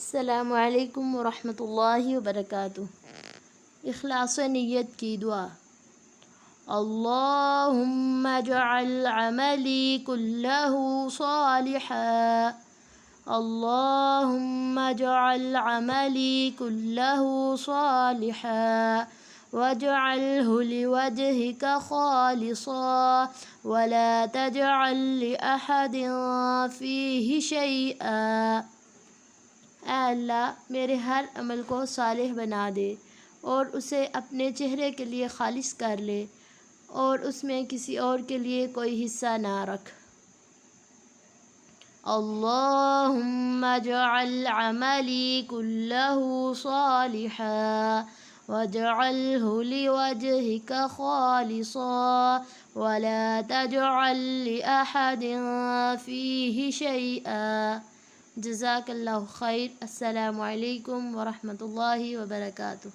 السلام علیکم ورحمۃ اللہ وبرکاتہ۔ اخلاص نیت کی دعا۔ اللہم اجعل عملی کلہ صالحا، اللہم اجعل عملی کلہ صالحا واجعلہ لوجہک خالصا ولا تجعل لأحد فیہ شیئا۔ اے اللہ، میرے ہر عمل کو صالح بنا دے اور اسے اپنے چہرے کے لیے خالص کر لے اور اس میں کسی اور کے لیے کوئی حصہ نہ رکھ۔ اللہم اجعل عملی کلہ صالحا واجعلہ لوجہک خالصا ولا تجعل لأحد فیہ شیئا۔ جزاک اللہ خیر۔ السلام علیکم ورحمۃ اللہ وبرکاتہ۔